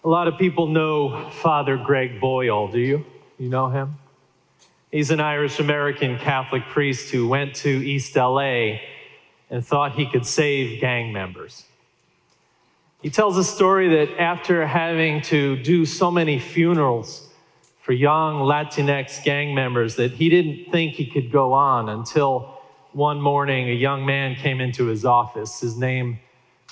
A lot of people know Father Greg Boyle, do you? You know him? He's an Irish-American Catholic priest who went to East LA and thought he could save gang members. He tells a story that after having to do so many funerals for young Latinx gang members that he didn't think he could go on until one morning a young man came into his office. His name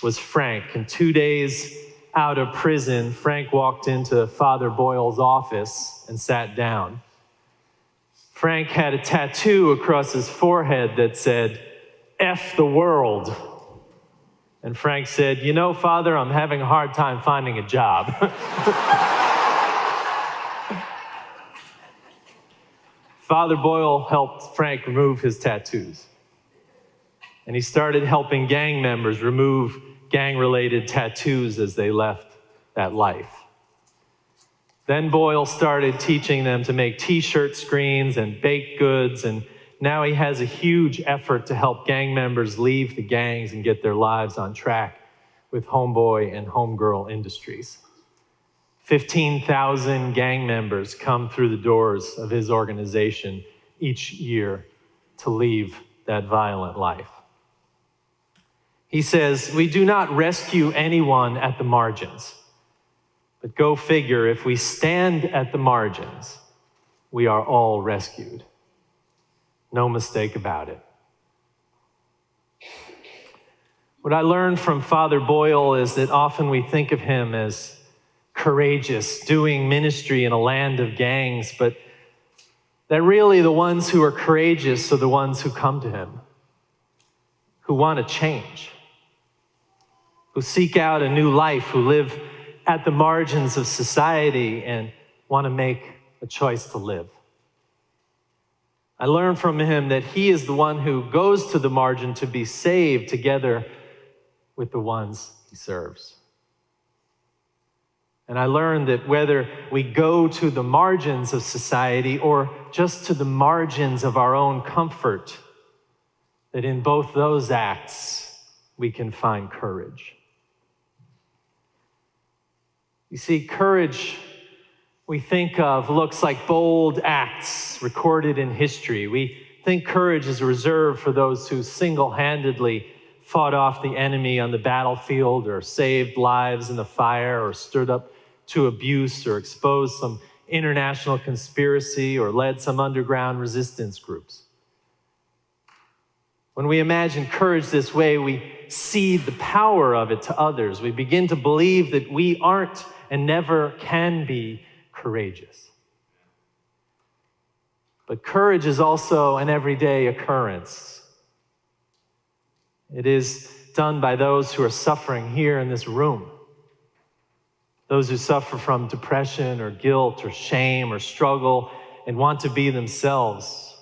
was Frank, and 2 days out of prison, Frank walked into Father Boyle's office and sat down. Frank had a tattoo across his forehead that said, "F the world." And Frank said, "You know, Father, I'm having a hard time finding a job." Father Boyle helped Frank remove his tattoos. And he started helping gang members remove gang-related tattoos as they left that life. Then Boyle started teaching them to make t-shirt screens and baked goods, and now he has a huge effort to help gang members leave the gangs and get their lives on track with homeboy and homegirl industries. 15,000 gang members come through the doors of his organization each year to leave that violent life. He says, "We do not rescue anyone at the margins, but go figure, if we stand at the margins, we are all rescued." No mistake about it. What I learned from Father Boyle is that often we think of him as courageous, doing ministry in a land of gangs, but that really the ones who are courageous are the ones who come to him, who want to change, who seek out a new life, who live at the margins of society and want to make a choice to live. I learned from him that he is the one who goes to the margin to be saved together with the ones he serves. And I learned that whether we go to the margins of society or just to the margins of our own comfort, that in both those acts, we can find courage. You see, courage, we think of, looks like bold acts recorded in history. We think courage is reserved for those who single-handedly fought off the enemy on the battlefield or saved lives in the fire or stood up to abuse or exposed some international conspiracy or led some underground resistance groups. When we imagine courage this way, we cede the power of it to others. We begin to believe that we aren't and never can be courageous. But courage is also an everyday occurrence. It is done by those who are suffering here in this room. Those who suffer from depression or guilt or shame or struggle and want to be themselves.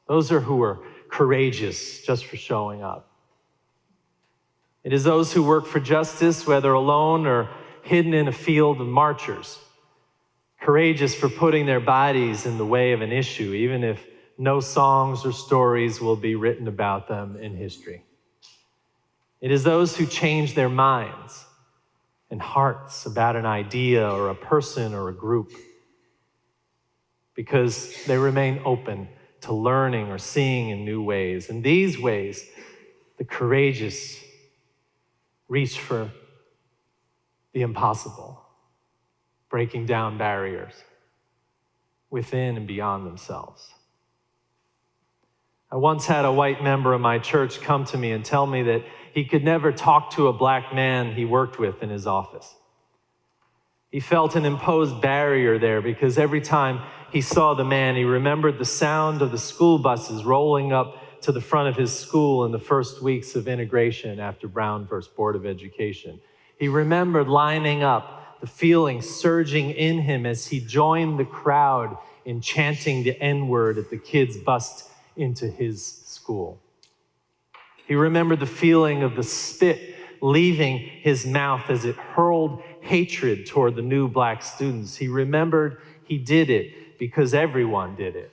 Those are who are courageous just for showing up. It is those who work for justice, whether alone or hidden in a field of marchers. Courageous for putting their bodies in the way of an issue, even if no songs or stories will be written about them in history. It is those who change their minds and hearts about an idea or a person or a group because they remain open to learning or seeing in new ways. In these ways, the courageous reach for the impossible, breaking down barriers within and beyond themselves. I once had a white member of my church come to me and tell me that he could never talk to a black man he worked with in his office. He felt an imposed barrier there because every time he saw the man, he remembered the sound of the school buses rolling up to the front of his school in the first weeks of integration after Brown versus Board of Education. He remembered lining up, the feeling surging in him as he joined the crowd in chanting the N-word as the kids bust into his school. He remembered the feeling of the spit leaving his mouth as it hurled hatred toward the new black students. He remembered he did it because everyone did it.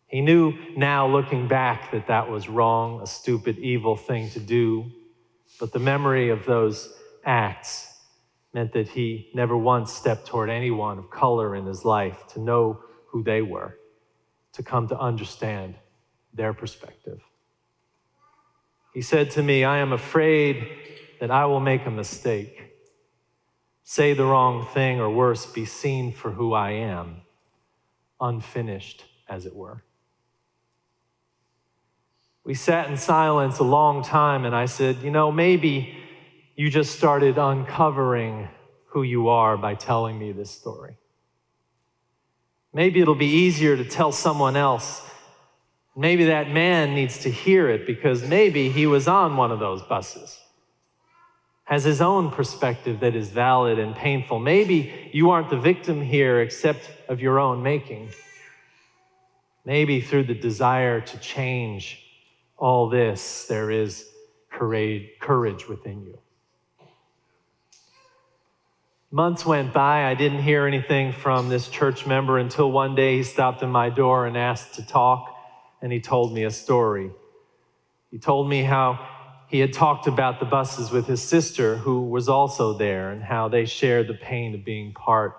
He knew now, looking back, that that was wrong, a stupid, evil thing to do. But the memory of those acts meant that he never once stepped toward anyone of color in his life to know who they were, to come to understand their perspective. He said to me, "I am afraid that I will make a mistake, say the wrong thing, or worse, be seen for who I am, unfinished, as it were." We sat in silence a long time, and I said, maybe you just started uncovering who you are by telling me this story. Maybe it'll be easier to tell someone else. Maybe that man needs to hear it because maybe he was on one of those buses, has his own perspective that is valid and painful. Maybe you aren't the victim here except of your own making. Maybe through the desire to change all this, there is courage within you. Months went by. I didn't hear anything from this church member until one day he stopped at my door and asked to talk, and he told me a story. He told me how he had talked about the buses with his sister, who was also there, and how they shared the pain of being part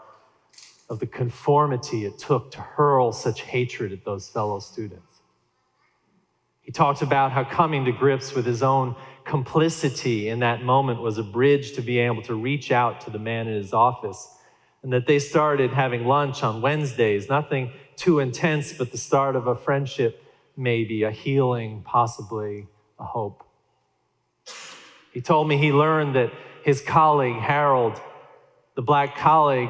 of the conformity it took to hurl such hatred at those fellow students. He talked about how coming to grips with his own complicity in that moment was a bridge to be able to reach out to the man in his office, and that they started having lunch on Wednesdays, nothing too intense, but the start of a friendship, maybe a healing, possibly a hope. He told me he learned that his colleague, Harold, the black colleague,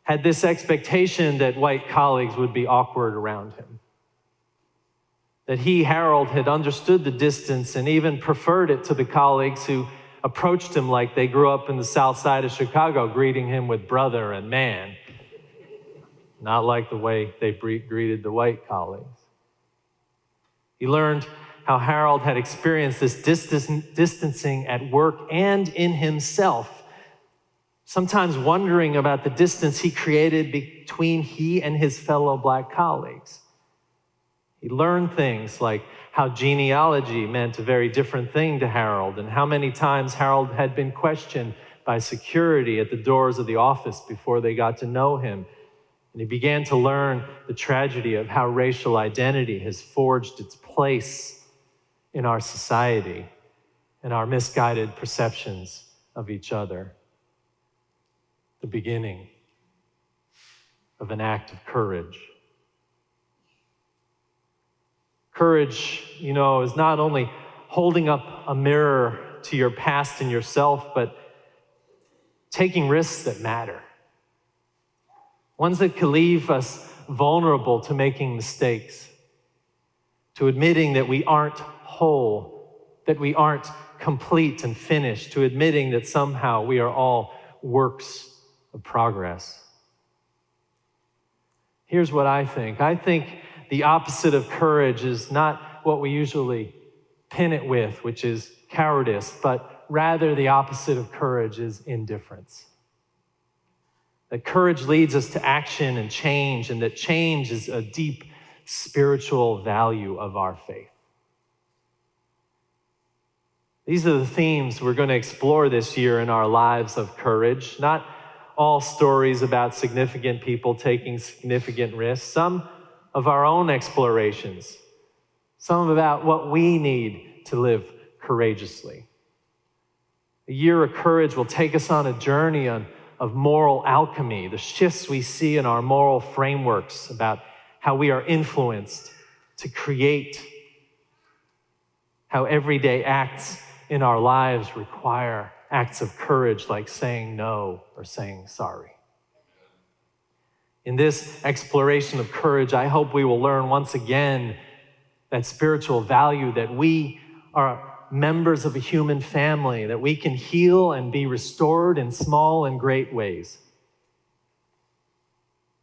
had this expectation that white colleagues would be awkward around him. That he, Harold, had understood the distance and even preferred it to the colleagues who approached him like they grew up in the south side of Chicago, greeting him with brother and man, not like the way they greeted the white colleagues. He learned how Harold had experienced this distancing at work and in himself, sometimes wondering about the distance he created between he and his fellow black colleagues. He learned things like how genealogy meant a very different thing to Harold, and how many times Harold had been questioned by security at the doors of the office before they got to know him. And he began to learn the tragedy of how racial identity has forged its place in our society and our misguided perceptions of each other. The beginning of an act of courage. Courage, is not only holding up a mirror to your past and yourself, but taking risks that matter. Ones that can leave us vulnerable to making mistakes, to admitting that we aren't whole, that we aren't complete and finished, to admitting that somehow we are all works of progress. Here's what I think. I think the opposite of courage is not what we usually pin it with, which is cowardice, but rather the opposite of courage is indifference. That courage leads us to action and change, and that change is a deep spiritual value of our faith. These are the themes we're going to explore this year in our lives of courage. Not all stories about significant people taking significant risks. Some of our own explorations. Some about what we need to live courageously. A year of courage will take us on a journey of moral alchemy, the shifts we see in our moral frameworks about how we are influenced to create, how everyday acts in our lives require acts of courage like saying no or saying sorry. In this exploration of courage, I hope we will learn once again that spiritual value, that we are members of a human family, that we can heal and be restored in small and great ways.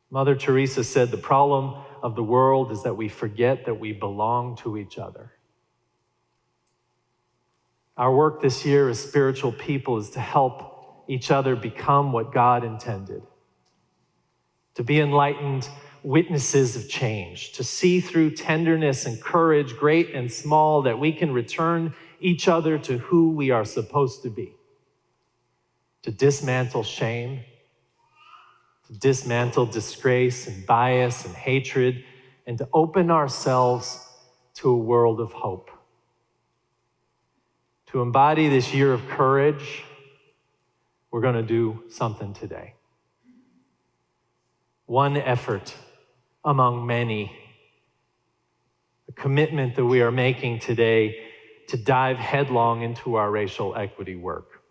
Mother Teresa said, "The problem of the world is that we forget that we belong to each other." Our work this year as spiritual people is to help each other become what God intended. To be enlightened witnesses of change, to see through tenderness and courage, great and small, that we can return each other to who we are supposed to be. to dismantle shame, to dismantle disgrace and bias and hatred, and to open ourselves to a world of hope. To embody this year of courage, we're going to do something today. One effort among many, a commitment that we are making today to dive headlong into our racial equity work.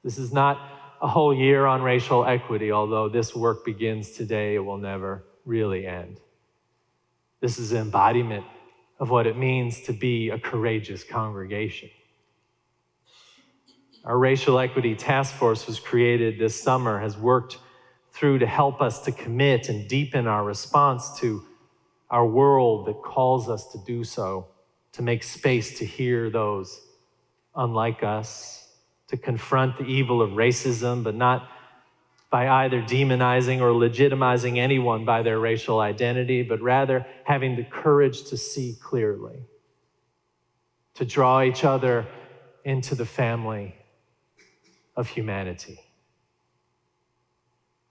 This is not a whole year on racial equity, although this work begins today, it will never really end. This is an embodiment of what it means to be a courageous congregation. Our racial equity task force was created this summer, has worked through to help us to commit and deepen our response to our world that calls us to do so, to make space to hear those unlike us, to confront the evil of racism, but not by either demonizing or legitimizing anyone by their racial identity, but rather having the courage to see clearly, to draw each other into the family of humanity.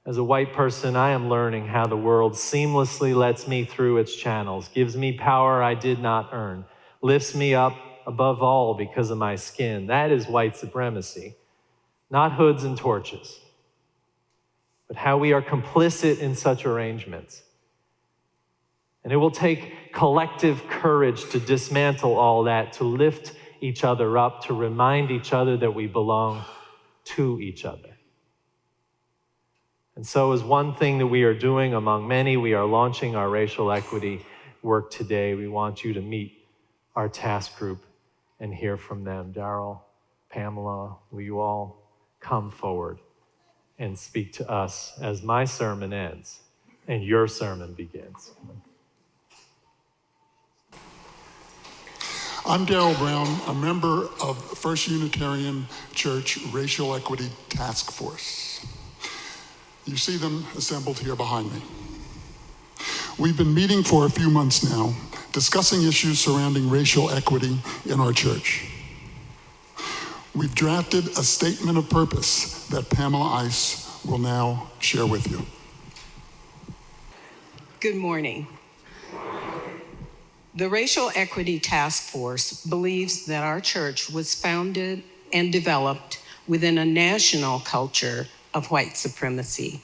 As a white person, I am learning how the world seamlessly lets me through its channels, gives me power I did not earn, lifts me up above all because of my skin. That is white supremacy, not hoods and torches, but how we are complicit in such arrangements. And it will take collective courage to dismantle all that, to lift each other up, to remind each other that we belong to each other. And so as one thing that we are doing among many, we are launching our racial equity work today. We want you to meet our task group and hear from them. Darrell, Pamela, will you all come forward and speak to us as my sermon ends and your sermon begins? I'm Darrell Brown, a member of First Unitarian Church Racial Equity Task Force. You see them assembled here behind me. We've been meeting for a few months now, discussing issues surrounding racial equity in our church. We've drafted a statement of purpose that Pamela Ice will now share with you. Good morning. The Racial Equity Task Force believes that our church was founded and developed within a national culture of white supremacy.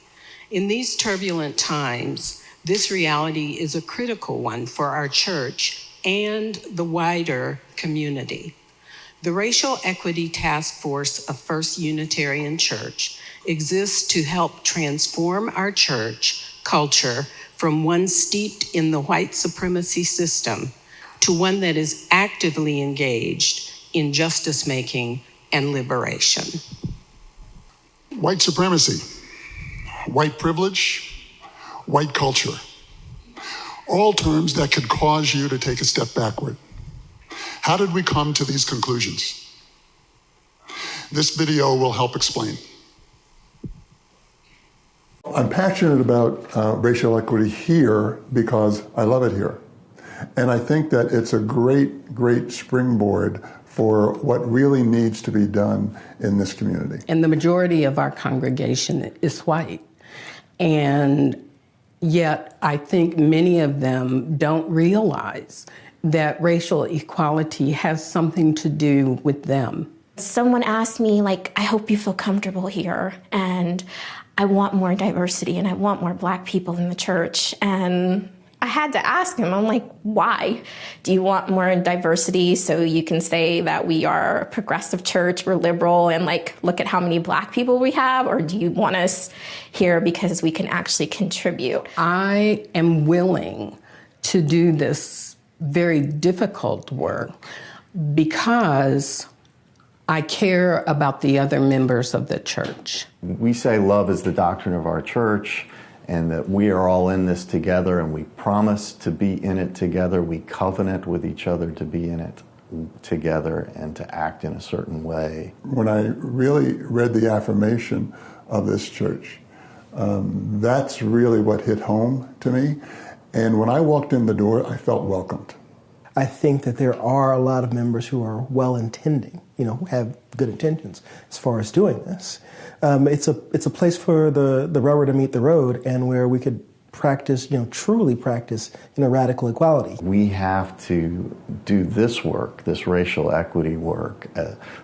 In these turbulent times, this reality is a critical one for our church and the wider community. The Racial Equity Task Force of First Unitarian Church exists to help transform our church culture from one steeped in the white supremacy system to one that is actively engaged in justice making and liberation. White supremacy, white privilege, white culture, all terms that could cause you to take a step backward. How did we come to these conclusions? This video will help explain. I'm passionate about racial equity here because I love it here. And I think that it's a great, great springboard for what really needs to be done in this community. And the majority of our congregation is white. And yet I think many of them don't realize that racial equality has something to do with them. Someone asked me, I hope you feel comfortable here, and I want more diversity, and I want more Black people in the church. And I had to ask him, I'm like, why? Do you want more diversity so you can say that we are a progressive church, we're liberal, and look at how many Black people we have? Or do you want us here because we can actually contribute? I am willing to do this very difficult work because I care about the other members of the church. We say love is the doctrine of our church, and that we are all in this together, and we promise to be in it together. We covenant with each other to be in it together and to act in a certain way. When I really read the affirmation of this church, that's really what hit home to me. And when I walked in the door, I felt welcomed. I think that there are a lot of members who are well-intending, who have good intentions as far as doing this. It's a place for the rubber to meet the road, and where we could practice, truly practice, radical equality. We have to do this work, this racial equity work,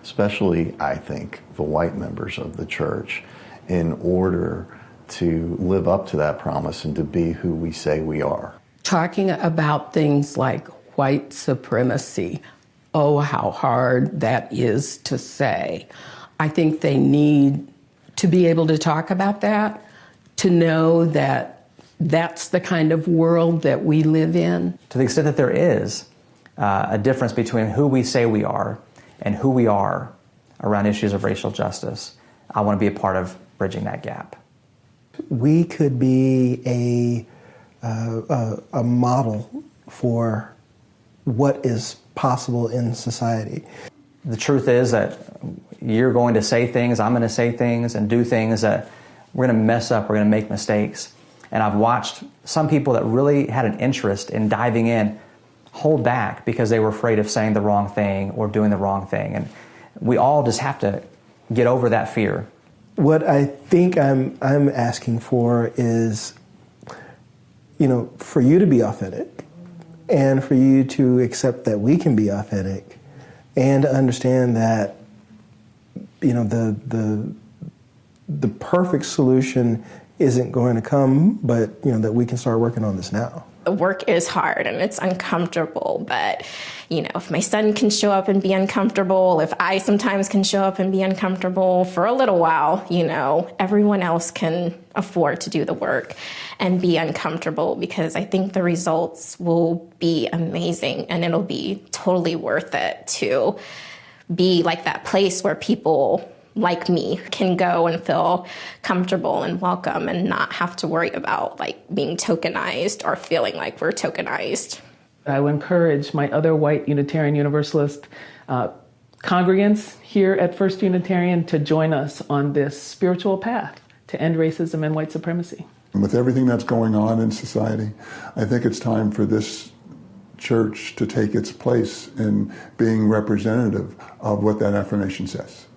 especially, I think, the white members of the church, in order to live up to that promise and to be who we say we are. Talking about things like white supremacy, oh, how hard that is to say. I think they need to be able to talk about that, to know that that's the kind of world that we live in. To the extent that there is a difference between who we say we are and who we are around issues of racial justice, I want to be a part of bridging that gap. We could be a model for what is possible in society. The truth is that you're going to say things, I'm going to say things and do things that we're going to mess up, we're going to make mistakes. And I've watched some people that really had an interest in diving in hold back because they were afraid of saying the wrong thing or doing the wrong thing. And we all just have to get over that fear. What I think I'm asking for is, for you to be authentic, and for you to accept that we can be authentic, and to understand that, the perfect solution isn't going to come, but that we can start working on this now. The work is hard and it's uncomfortable, but if my son can show up and be uncomfortable, if I sometimes can show up and be uncomfortable for a little while, everyone else can afford to do the work and be uncomfortable, because I think the results will be amazing and it'll be totally worth it to be like that place where people like me can go and feel comfortable and welcome and not have to worry about being tokenized or feeling like we're tokenized. I would encourage my other white Unitarian Universalist congregants here at First Unitarian to join us on this spiritual path to end racism and white supremacy. With everything that's going on in society, I think it's time for this church to take its place in being representative of what that affirmation says.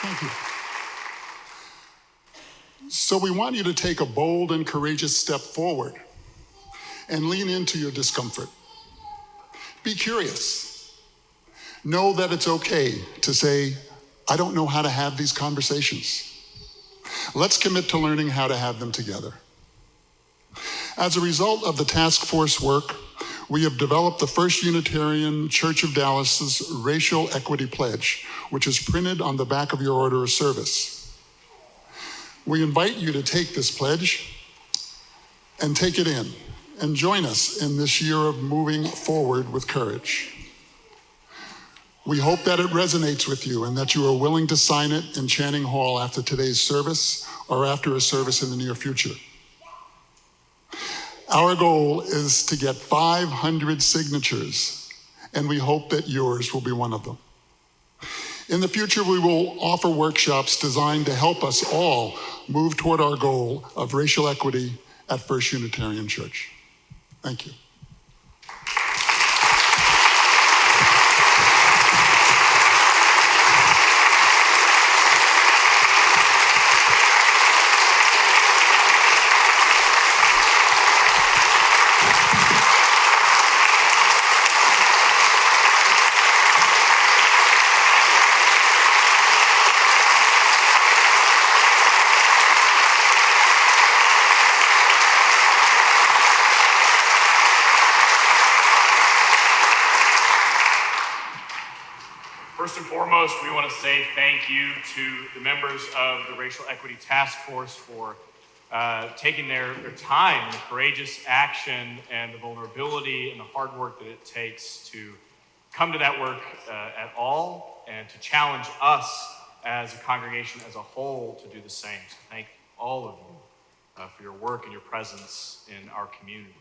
Thank you. So we want you to take a bold and courageous step forward and lean into your discomfort. Be curious. Know that it's okay to say, I don't know how to have these conversations. Let's commit to learning how to have them together. As a result of the task force work, we have developed the First Unitarian Church of Dallas's Racial Equity Pledge, which is printed on the back of your order of service. We invite you to take this pledge and take it in and join us in this year of moving forward with courage. We hope that it resonates with you and that you are willing to sign it in Channing Hall after today's service or after a service in the near future. Our goal is to get 500 signatures, and we hope that yours will be one of them. In the future, we will offer workshops designed to help us all move toward our goal of racial equity at First Unitarian Church. Thank you. First and foremost, we want to say thank you to the members of the Racial Equity Task Force for taking their time and the courageous action and the vulnerability and the hard work that it takes to come to that work at all and to challenge us as a congregation as a whole to do the same. So thank all of you for your work and your presence in our community.